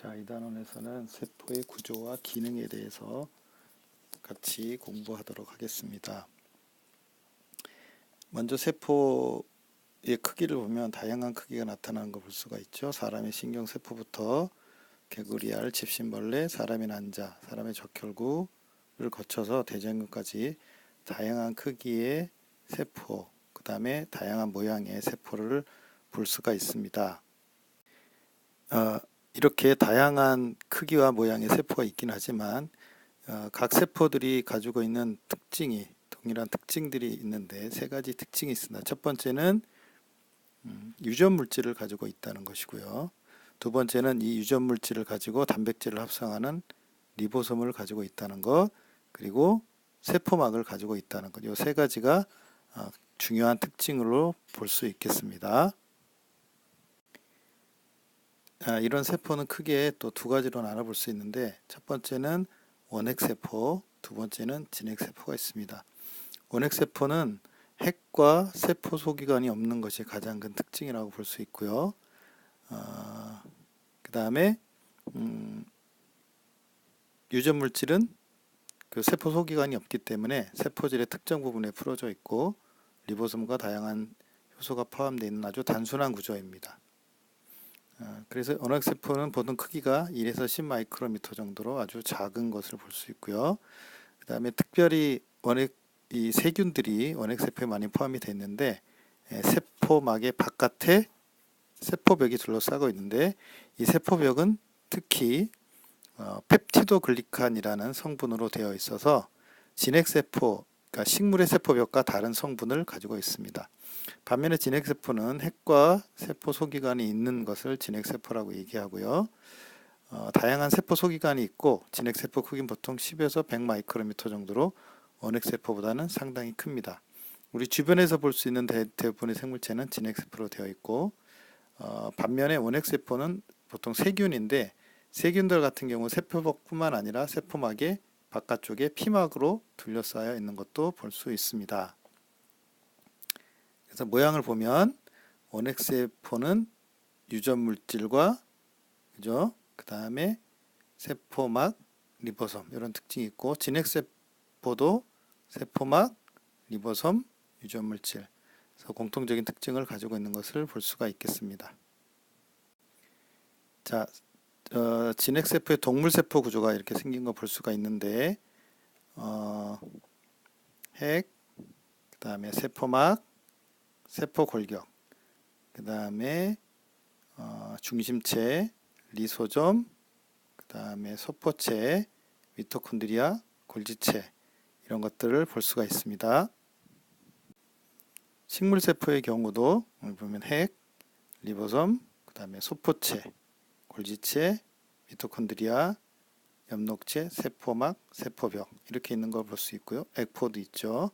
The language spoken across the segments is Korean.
자, 이 단원에서는 세포의 구조와 기능에 대해서 같이 공부하도록 하겠습니다. 먼저 세포의 크기를 보면 다양한 크기가 나타나는 걸 볼 수가 있죠. 사람의 신경세포부터 개구리알, 집신벌레, 사람의 난자, 사람의 적혈구를 거쳐서 대장균까지 다양한 크기의 세포, 그 다음에 다양한 모양의 세포를 볼 수가 있습니다. 이렇게 다양한 크기와 모양의 세포가 있긴 하지만 각 세포들이 가지고 있는 특징이 동일한 특징들이 있는데 세 가지 특징이 있습니다. 첫 번째는 유전 물질을 가지고 있다는 것이고요. 두 번째는 이 유전 물질을 가지고 단백질을 합성하는 리보솜을 가지고 있다는 것, 그리고 세포막을 가지고 있다는 것. 이 세 가지가 중요한 특징으로 볼 수 있겠습니다. 이런 세포는 크게 또 두 가지로 나눠볼 수 있는데, 첫 번째는 원핵세포, 두 번째는 진핵세포가 있습니다. 원핵세포는 핵과 세포 소기관이 없는 것이 가장 큰 특징이라고 볼 수 있고요. 그 다음에 유전 물질은 그 세포 소기관이 없기 때문에 세포질의 특정 부분에 풀어져 있고 리보솜과 다양한 효소가 포함되어 있는 아주 단순한 구조입니다. 그래서 원핵세포는 보통 크기가 1에서 10 마이크로미터 정도로 아주 작은 것을 볼 수 있고요. 그 다음에 특별히 이 세균들이 원핵세포에 많이 포함이 되어 있는데 세포막의 바깥에 세포벽이 둘러싸고 있는데 이 세포벽은 특히 펩티도글리칸이라는 성분으로 되어 있어서 진핵세포, 그러니까 식물의 세포벽과 다른 성분을 가지고 있습니다. 반면에 진핵세포는 핵과 세포 소기관이 있는 것을 진핵세포라고 얘기하고요. 다양한 세포 소기관이 있고 진핵세포 크기는 보통 10에서 100 마이크로미터 정도로 원핵세포보다는 상당히 큽니다. 우리 주변에서 볼 수 있는 대부분의 생물체는 진핵세포로 되어 있고 반면에 원핵세포는 보통 세균인데 세균들 같은 경우 세포벽뿐만 아니라 세포막의 바깥쪽에 피막으로 둘러싸여 있는 것도 볼 수 있습니다. 그래서 모양을 보면 원핵세포는 유전 물질과 그죠? 그 다음에 세포막, 리보솜 이런 특징이 있고 진핵세포도 세포막, 리보솜, 유전 물질 그래서 공통적인 특징을 가지고 있는 것을 볼 수가 있겠습니다. 자, 진핵세포의 동물세포 구조가 이렇게 생긴 거 볼 수가 있는데 핵, 그 다음에 세포막, 세포골격, 그 다음에 중심체, 리소좀, 그 다음에 소포체, 미토콘드리아, 골지체 이런 것들을 볼 수가 있습니다. 식물세포의 경우도 보면 핵, 리보솜, 그 다음에 소포체, 골지체, 미토콘드리아, 엽록체, 세포막, 세포벽 이렇게 있는 걸 볼 수 있고요. 액포도 있죠.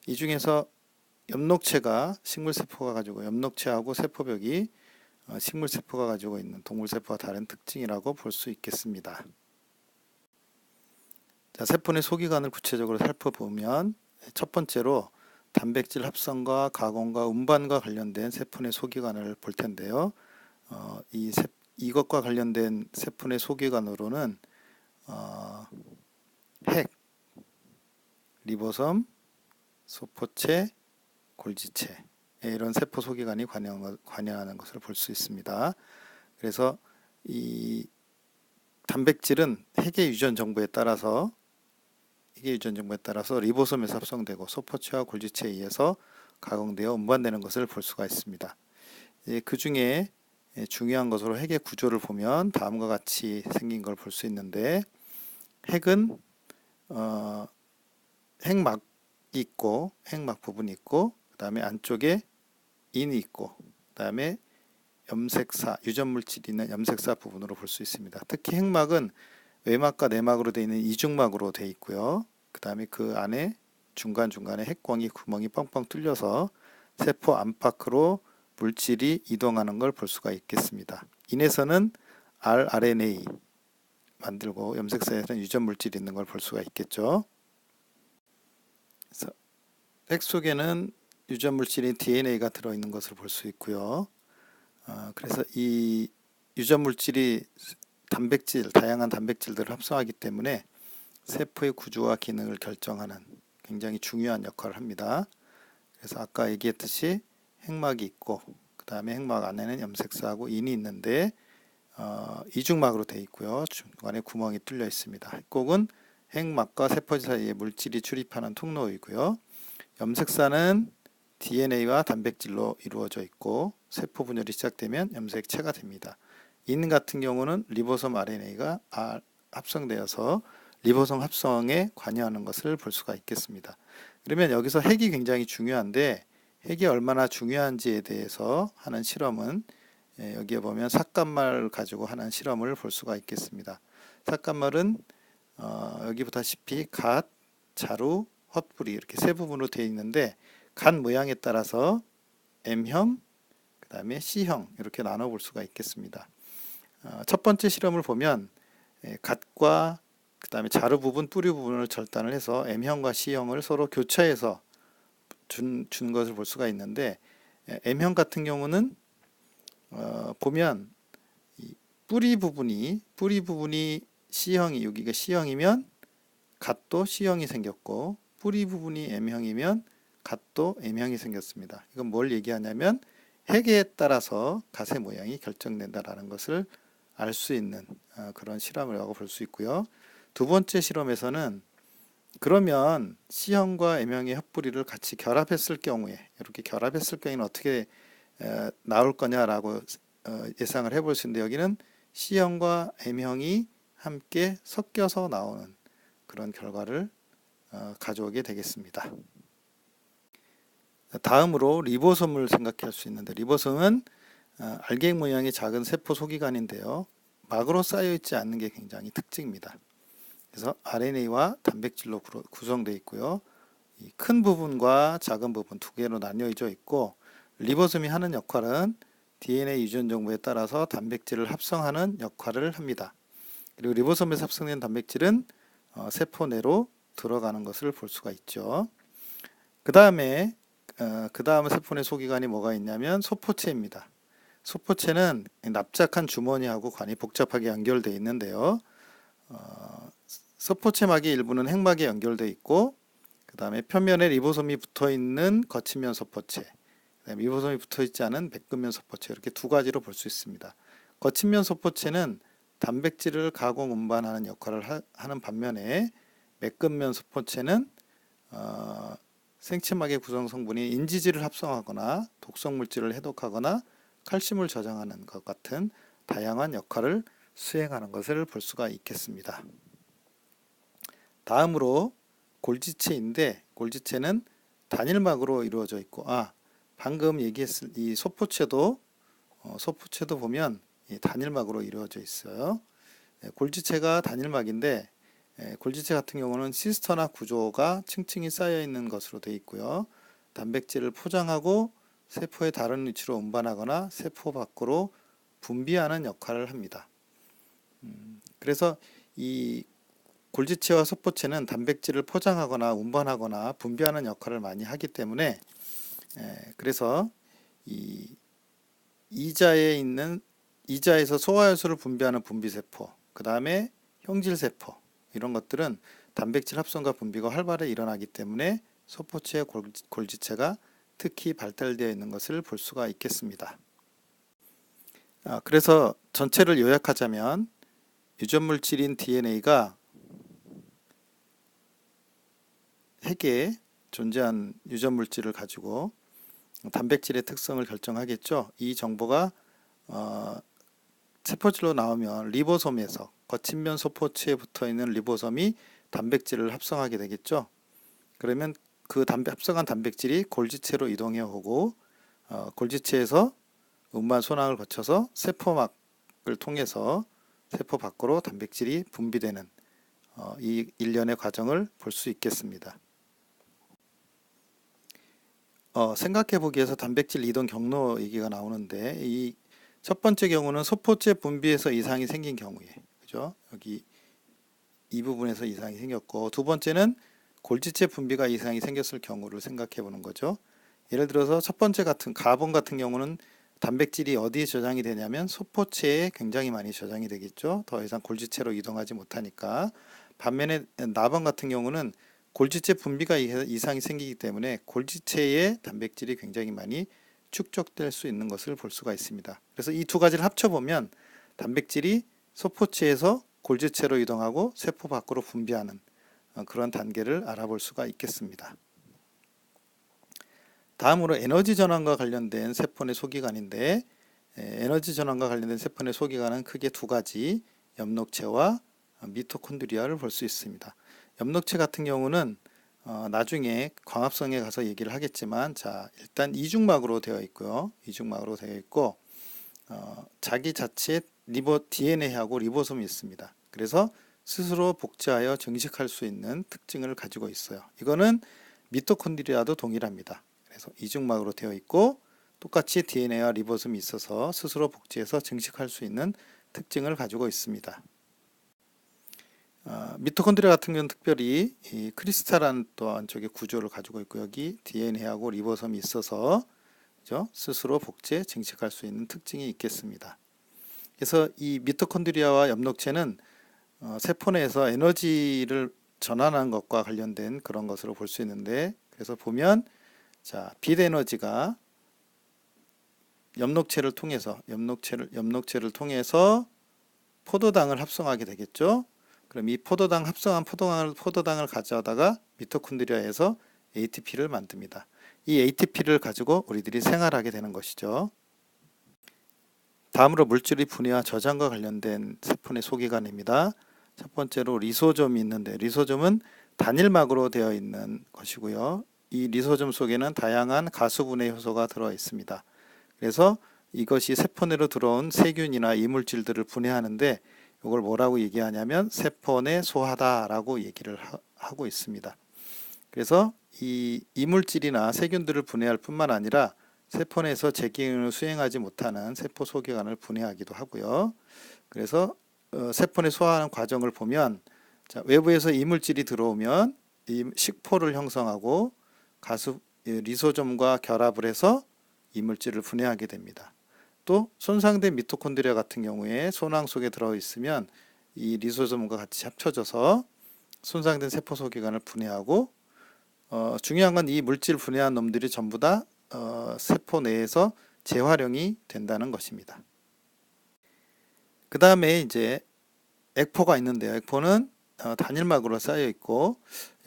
이 중에서 엽록체가 식물세포가 가지고 엽록체하고 세포벽이 식물세포가 가지고 있는 동물세포와 다른 특징이라고 볼 수 있겠습니다. 자, 세포 내 소기관을 구체적으로 살펴보면 첫 번째로 단백질 합성과 가공과 운반과 관련된 세포 내 소기관을 볼 텐데요. 이것과 관련된 세포 내 소기관으로는 핵, 리보솜, 소포체, 골지체 이런 세포 소기관이 관여하는 것을 볼 수 있습니다. 그래서 이 단백질은 핵의 유전 정보에 따라서 리보솜에서 합성되고 소포체와 골지체에 의해서 가공되어 운반되는 것을 볼 수가 있습니다. 그 중에 중요한 것으로 핵의 구조를 보면 다음과 같이 생긴 걸 볼 수 있는데 핵은 핵막이 있고 핵막 부분이 있고 그 다음에 안쪽에 인이 있고 그 다음에 염색사, 유전물질이 있는 염색사 부분으로 볼 수 있습니다. 특히 핵막은 외막과 내막으로 되어 있는 이중막으로 되어 있고요. 그 다음에 그 안에 중간중간에 핵광이 구멍이 뻥뻥 뚫려서 세포 안팎으로 물질이 이동하는 걸 볼 수가 있겠습니다. 인에서는 rRNA 만들고 염색사에서는 유전물질이 있는 걸 볼 수가 있겠죠. 그래서 핵 속에는 유전물질인 DNA가 들어있는 것을 볼 수 있고요. 그래서 이 유전물질이 단백질, 다양한 단백질들을 합성하기 때문에 세포의 구조와 기능을 결정하는 굉장히 중요한 역할을 합니다. 그래서 아까 얘기했듯이 핵막이 있고 그 다음에 핵막 안에는 염색사하고 인이 있는데 이중막으로 되어 있고요. 중간에 구멍이 뚫려 있습니다. 핵곡은 핵막과 세포 사이에 물질이 출입하는 통로이고요. 염색사는 DNA와 단백질로 이루어져 있고 세포 분열이 시작되면 염색체가 됩니다. 인 같은 경우는 리보솜 RNA가 합성되어서 리보솜 합성에 관여하는 것을 볼 수가 있겠습니다. 그러면 여기서 핵이 굉장히 중요한데 핵이 얼마나 중요한지에 대해서 하는 실험은 여기에 보면 삭간말을 가지고 하는 실험을 볼 수가 있겠습니다. 삭간말은 여기 보다시피 갓, 자루, 헛뿌리 이렇게 세 부분으로 되어 있는데 갓 모양에 따라서 M형, 그 다음에 C형 이렇게 나눠볼 수가 있겠습니다. 첫 번째 실험을 보면 갓과 그 다음에 자루 부분, 뿌리 부분을 절단을 해서 M형과 C형을 서로 교차해서 준 것을 볼 수가 있는데 M형 같은 경우는 보면 이 뿌리 부분이 C형이 여기가 C형이면 갓도 C형이 생겼고 뿌리 부분이 M형이면 갓도 M형이 생겼습니다. 이건 뭘 얘기하냐면 핵에 따라서 갓의 모양이 결정된다라는 것을 알 수 있는 그런 실험이라고 볼 수 있고요. 두 번째 실험에서는 그러면 C형과 M형의 헛뿌리를 같이 결합했을 경우에 이렇게 결합했을 경우에는 어떻게 나올 거냐라고 예상을 해볼 수 있는데 여기는 C형과 M형이 함께 섞여서 나오는 그런 결과를 가져오게 되겠습니다. 다음으로 리보솜을 생각할 수 있는데 리보솜은 알갱이 모양의 작은 세포 소기관인데요. 막으로 쌓여 있지 않는 게 굉장히 특징입니다. 그래서 RNA와 단백질로 구성되어 있고요. 이 큰 부분과 작은 부분 두 개로 나뉘어져 있고 리보솜이 하는 역할은 DNA 유전 정보에 따라서 단백질을 합성하는 역할을 합니다. 그리고 리보솜에서 합성된 단백질은 세포 내로 들어가는 것을 볼 수가 있죠. 그 다음에 세포 내 소기관이 뭐가 있냐면 소포체입니다. 소포체는 납작한 주머니하고 관이 복잡하게 연결되어 있는데요. 소포체막의 일부는 핵막에 연결되어 있고 그 다음에 표면에 리보솜이 붙어있는 거친면 소포체, 그다음에 리보솜이 붙어있지 않은 매끈면 소포체 이렇게 두 가지로 볼 수 있습니다. 거친면 소포체는 단백질을 가공 운반하는 역할을 하는 반면에 매끈면 소포체는 생체막의 구성 성분이 인지질을 합성하거나 독성 물질을 해독하거나 칼슘을 저장하는 것 같은 다양한 역할을 수행하는 것을 볼 수가 있겠습니다. 다음으로 골지체인데 골지체는 단일막으로 이루어져 있고 방금 얘기했을 이 소포체도 보면 단일막으로 이루어져 있어요. 골지체가 단일막인데 골지체 같은 경우는 시스터나 구조가 층층이 쌓여 있는 것으로 되어 있고요. 단백질을 포장하고 세포의 다른 위치로 운반하거나 세포 밖으로 분비하는 역할을 합니다. 그래서 이 골지체와 소포체는 단백질을 포장하거나 운반하거나 분비하는 역할을 많이 하기 때문에 그래서 이 이자에서 소화효소를 분비하는 분비세포, 그 다음에 형질세포 이런 것들은 단백질 합성과 분비가 활발히 일어나기 때문에 소포체의 골지체가 특히 발달되어 있는 것을 볼 수가 있겠습니다. 그래서 전체를 요약하자면 유전물질인 DNA가 핵에 존재한 유전물질을 가지고 단백질의 특성을 결정하겠죠. 이 정보가 세포질로 나오면 리보솜에서 거친면 소포체에 붙어있는 리보솜이 단백질을 합성하게 되겠죠. 그러면 그 합성한 단백질이 골지체로 이동해 오고 골지체에서 운반 소낭을 거쳐서 세포막을 통해서 세포 밖으로 단백질이 분비되는 이 일련의 과정을 볼 수 있겠습니다. 생각해 보기 위해서 단백질 이동 경로 얘기가 나오는데 이 첫 번째 경우는 소포체 분비에서 이상이 생긴 경우에 그죠? 여기 이 부분에서 이상이 생겼고 두 번째는 골지체 분비가 이상이 생겼을 경우를 생각해 보는 거죠. 예를 들어서 첫 번째 같은 가본 같은 경우는 단백질이 어디에 저장이 되냐면 소포체에 굉장히 많이 저장이 되겠죠. 더 이상 골지체로 이동하지 못하니까. 반면에 나방 같은 경우는 골지체 분비가 이상이 생기기 때문에 골지체에 단백질이 굉장히 많이 축적될 수 있는 것을 볼 수가 있습니다. 그래서 이 두 가지를 합쳐보면 단백질이 소포체에서 골지체로 이동하고 세포 밖으로 분비하는 그런 단계를 알아볼 수가 있겠습니다. 다음으로 에너지 전환과 관련된 세포 내 소기관인데, 에너지 전환과 관련된 세포 내 소기관은 크게 두 가지, 엽록체와 미토콘드리아를 볼 수 있습니다. 엽록체 같은 경우는 나중에 광합성에 가서 얘기를 하겠지만, 자, 일단 이중막으로 되어 있고요. 이중막으로 되어 있고, 자기 자체 DNA하고 리보솜이 있습니다. 그래서 스스로 복제하여 증식할 수 있는 특징을 가지고 있어요. 이거는 미토콘드리아도 동일합니다. 그래서 이중막으로 되어 있고 똑같이 DNA와 리보솜이 있어서 스스로 복제해서 증식할 수 있는 특징을 가지고 있습니다. 미토콘드리아 같은 경우는 특별히 이 크리스탈한 또 안쪽에 구조를 가지고 있고 여기 DNA하고 리보솜이 있어서 그죠? 스스로 복제, 증식할 수 있는 특징이 있겠습니다. 그래서 이 미토콘드리아와 엽록체는 세포 내에서 에너지를 전환하는 것과 관련된 그런 것으로 볼 수 있는데, 그래서 보면 자, 빛 에너지가 엽록체를 통해서 포도당을 합성하게 되겠죠. 그럼 이 합성한 포도당을 가져다가 미토콘드리아에서 ATP를 만듭니다. 이 ATP를 가지고 우리들이 생활하게 되는 것이죠. 다음으로 물질의 분해와 저장과 관련된 세포 내 소기관입니다. 첫 번째로 리소좀이 있는데, 리소좀은 단일막으로 되어 있는 것이고요. 이 리소좀 속에는 다양한 가수분해 효소가 들어 있습니다. 그래서 이것이 세포 내로 들어온 세균이나 이물질들을 분해하는데 이걸 뭐라고 얘기하냐면 세포 내 소하다라고 얘기를 하고 있습니다. 그래서 이 이물질이나 세균들을 분해할 뿐만 아니라 세포 내에서 제 기능을 수행하지 못하는 세포 소기관을 분해하기도 하고요. 그래서 세포 내 소화하는 과정을 보면, 자, 외부에서 이물질이 들어오면 이 식포를 형성하고 리소좀과 결합을 해서 이물질을 분해하게 됩니다. 또 손상된 미토콘드리아 같은 경우에 소낭 속에 들어있으면 이 리소좀과 같이 합쳐져서 손상된 세포 소기관을 분해하고, 중요한 건 이 물질 분해한 놈들이 전부 다 세포 내에서 재활용이 된다는 것입니다. 그 다음에 이제 액포가 있는데요. 액포는 단일막으로 쌓여 있고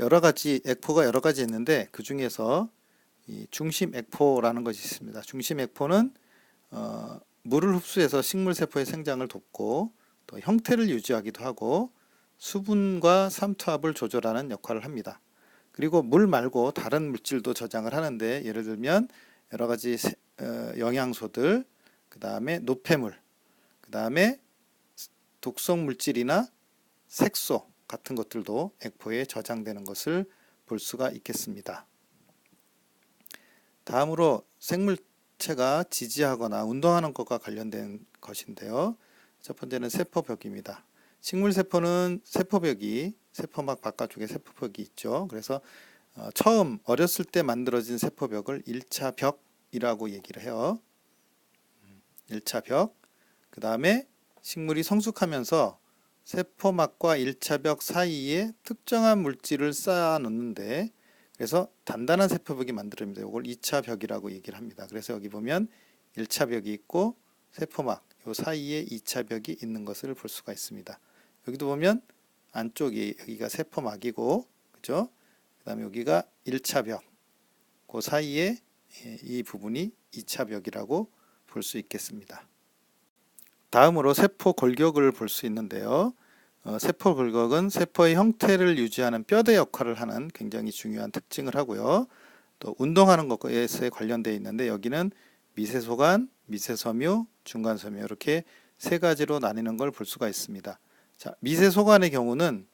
액포가 여러 가지 있는데 그 중에서 이 중심 액포라는 것이 있습니다. 중심 액포는 물을 흡수해서 식물 세포의 생장을 돕고 또 형태를 유지하기도 하고 수분과 삼투압을 조절하는 역할을 합니다. 그리고 물 말고 다른 물질도 저장을 하는데, 예를 들면 여러 가지 영양소들, 그 다음에 노폐물, 그 다음에 독성 물질이나 색소 같은 것들도 액포에 저장되는 것을 볼 수가 있겠습니다. 다음으로 생물체가 지지하거나 운동하는 것과 관련된 것인데요. 첫 번째는 세포벽입니다. 식물세포는 세포막 바깥쪽에 세포벽이 있죠. 그래서 처음 어렸을 때 만들어진 세포벽을 1차 벽이라고 얘기를 해요. 1차 벽. 그 다음에 식물이 성숙하면서 세포막과 1차 벽 사이에 특정한 물질을 쌓아 놓는데, 그래서 단단한 세포벽이 만들어집니다. 이걸 2차 벽이라고 얘기를 합니다. 그래서 여기 보면 1차 벽이 있고 세포막 요 사이에 2차 벽이 있는 것을 볼 수가 있습니다. 여기도 보면 안쪽이 여기가 세포막이고, 그죠? 그다음에 여기가 1차 벽, 그 사이에 이 부분이 2차 벽이라고 볼 수 있겠습니다. 다음으로 세포 골격을 볼 수 있는데요. 세포 골격은 세포의 형태를 유지하는 뼈대 역할을 하는 굉장히 중요한 특징을 하고요. 또 운동하는 것에 관련되어 있는데 여기는 미세소관, 미세섬유, 중간섬유 이렇게 세 가지로 나뉘는 걸 볼 수가 있습니다. 자, 미세소관의 경우는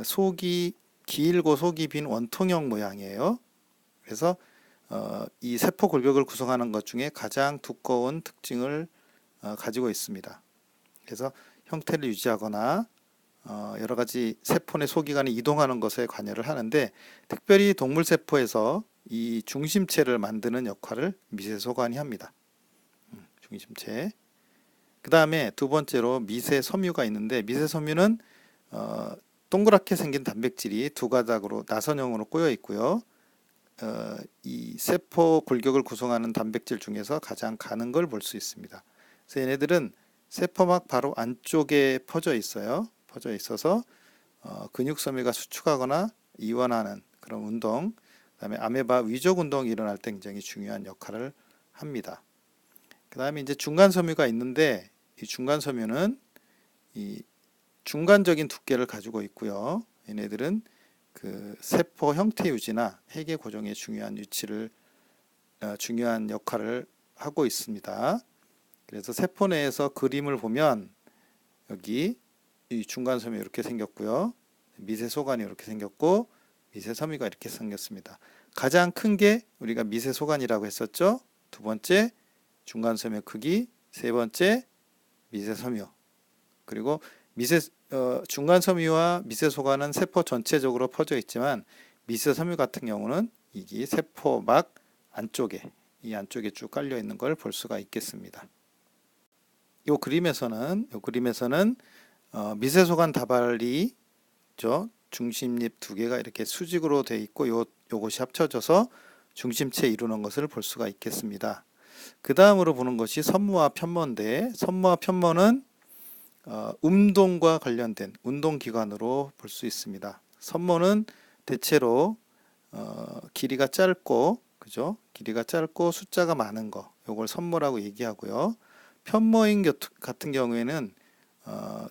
속이 길고 속이 빈 원통형 모양이에요. 그래서 이 세포 골격을 구성하는 것 중에 가장 두꺼운 특징을 가지고 있습니다. 그래서 형태를 유지하거나 여러 가지 세포 내 소기관이 이동하는 것에 관여를 하는데, 특별히 동물 세포에서 이 중심체를 만드는 역할을 미세소관이 합니다. 중심체. 그 다음에 두 번째로 미세 섬유가 있는데, 미세 섬유는 동그랗게 생긴 단백질이 두 가닥으로 나선형으로 꼬여 있고요. 이 세포 골격을 구성하는 단백질 중에서 가장 가는 걸 볼 수 있습니다. 그래서 얘네들은 세포막 바로 안쪽에 퍼져 있어요. 퍼져 있어서 근육 섬유가 수축하거나 이완하는 그런 운동, 그다음에 아메바 위족 운동이 일어날 때 굉장히 중요한 역할을 합니다. 그 다음에 이제 중간 섬유가 있는데, 이 중간 섬유는 이 중간적인 두께를 가지고 있고요. 얘네들은 그 세포 형태 유지나 해계 고정에 중요한 역할을 하고 있습니다. 그래서 세포 내에서 그림을 보면 여기 이 중간 섬유 이렇게 생겼고요. 미세 소관이 이렇게 생겼고 미세 섬유가 이렇게 생겼습니다. 가장 큰 게 우리가 미세 소관이라고 했었죠. 두 번째 중간 섬유 크기, 세 번째 미세 섬유. 그리고 중간 섬유와 미세 소관은 세포 전체적으로 퍼져 있지만 미세 섬유 같은 경우는 이게 세포막 안쪽에, 이 안쪽에 쭉 깔려 있는 걸 볼 수가 있겠습니다. 이 그림에서는 미세 소관 다발이 중심립 두 개가 이렇게 수직으로 되어 있고 요것이 합쳐져서 중심체 이루는 것을 볼 수가 있겠습니다. 그 다음으로 보는 것이 선모와 편모인데, 선모와 편모는 운동과 관련된 운동기관으로 볼 수 있습니다. 선모는 대체로 길이가 짧고, 그죠? 길이가 짧고 숫자가 많은 거, 요걸 선모라고 얘기하고요. 편모인 같은 경우에는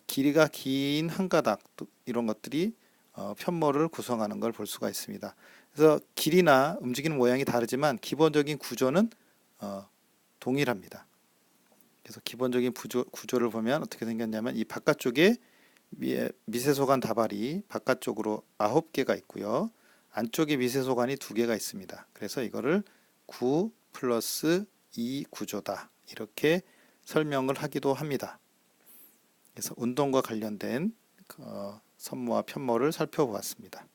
길이가 긴 한 가닥 이런 것들이 편모를 구성하는 걸 볼 수가 있습니다. 그래서 길이나 움직이는 모양이 다르지만 기본적인 구조는 동일합니다. 그래서 기본적인 구조를 보면 어떻게 생겼냐면, 이 바깥쪽에 미세소관 다발이 바깥쪽으로 9개가 있고요. 안쪽에 미세소관이 2개가 있습니다. 그래서 이거를 9 플러스 2 구조다, 이렇게 설명을 하기도 합니다. 그래서 운동과 관련된 선모와 편모를 살펴보았습니다.